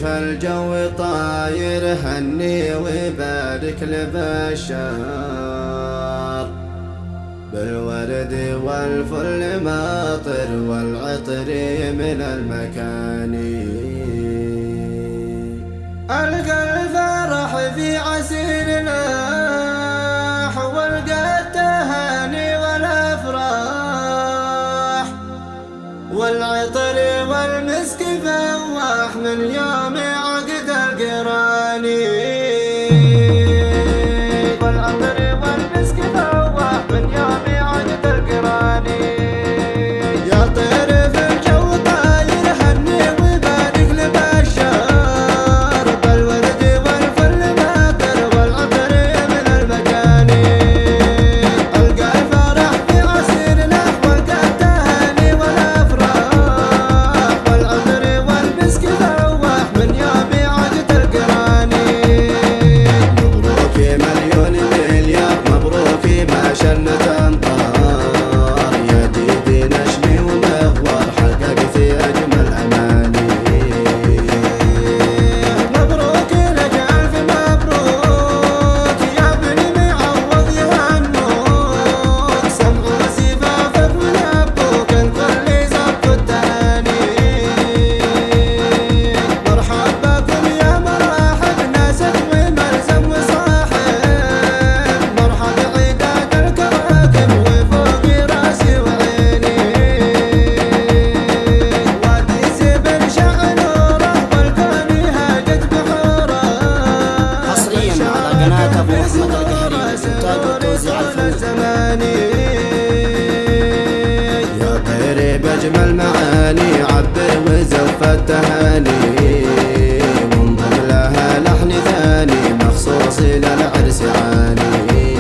فالجو طاير هني وبارك لبشار بالورد والفل ماطر والعطر من المكان. ألقى الفرح في عسير لاح والقى التهاني والأفراح والعطر والمسك فواح من يوم عقد القراني. والعطر والمسك فواح من يوم عقد القراني. يا طير في الجو طاير هني وبارك لبشار بالورد والفل ماطر والعطر من المكان. ألقى الفرح في عسير لاح والقى التهاني والأفراح والعطر والمسك فواح من يوم عقد القراني. مبروك مليون مليار مبروك ما شنت أمطار يا جدي نشمي ومغوار حققت أجمل أماني. مبروك لك ألف مبروك يا ابني معوض يهنوك سمع زفافك من أبوك الكل زبط التهاني. مرحبا بكم يا مراحب ناسك وملزم وصاحب مرحب عداد الكواكب وفوق راسي وعيني. وادي زبن شعلوره والكون هاجت بحوره حصرياً على قناة أبو أحمد القهري إنتاج وتوزيع الزماني. يا طيري بأجمل معاني عبر وزف التهاني وانضم لها لحن ثاني مخصوص للعرس عاني.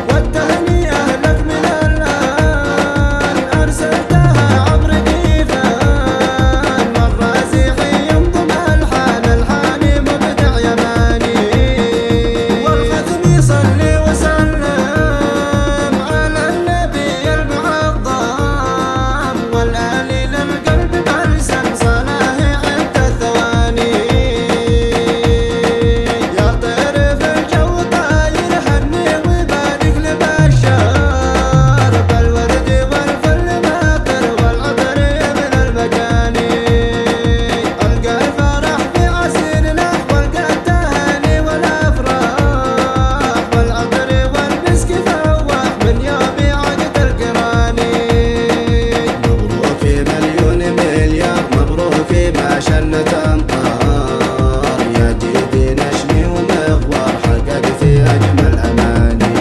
والتهنئة لك من الآن أرسلتها عبر كيفان والرازحي ينضم الحاني مبدع يماني. والختم يصلي وسلم على النبي المعظم والآل للقلب بلسم صلاه عند الثواني. يا طير في الجو طاير هني وبارك لبشار بالورد والفل ماطر والعطر من المكان. ألقى الفرح في عسير لاح والقى التهاني والأفراح والعطر والمسك فواح من يوم عقد القراني. مبروك مليون مليار مبروك ما شنت أمطار يا جدي نشمي ومغوار حققت أجمل أماني.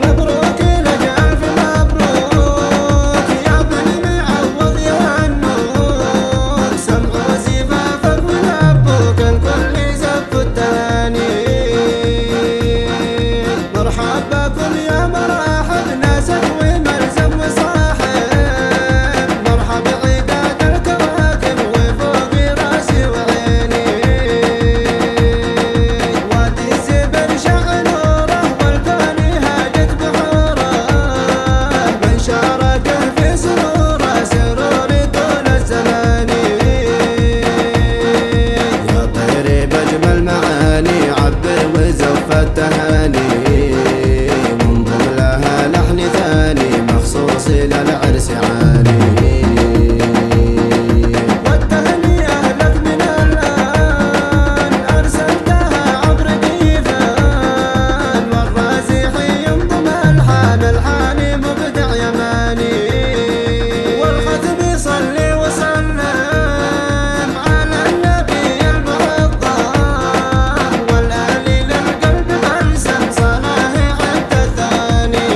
مبروك لك ألف مبروك يا ابني معوض يهنوك سمع زفافك من أبوك الكل زف التهاني. مرحبا بكم يا مراحب ناسك وملزم وصاحب مرحب عداد الكواكب وفوق راسي وعيني. وادي زبن شعلوره والكون هاجت بحوره من شاركه في سروره سرور طول الزمان. يا طيري بأجمل معاني عبر وزف التهاني وانضم لها لحن ثاني مخصوص للعرس عاني. والتهنئة لك من الآن أرسلتها عبر كيفان والرازحي ينضم الحاني مبدع يماني. والختم يصلي وسلم على النبي المعظم والآل للقلب بلسم صلاه عند الثاني.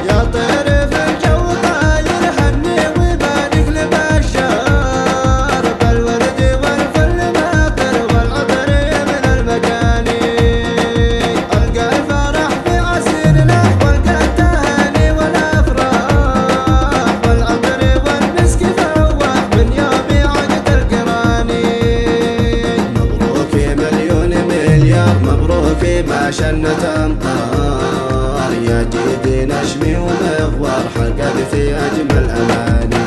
يا طير في الجو طاير هني وبارك لبشار بالورد والفل ماطر والعطر من المكان. ألقى الفرح في عسير لاح والقى التهاني والأفراح والعطر والمسك فواح من يوم عقد القراني. مبروك مليون مليار مبروك ما شنت أمطار يا جدي نشمي ومغوار حققت أجمل أماني.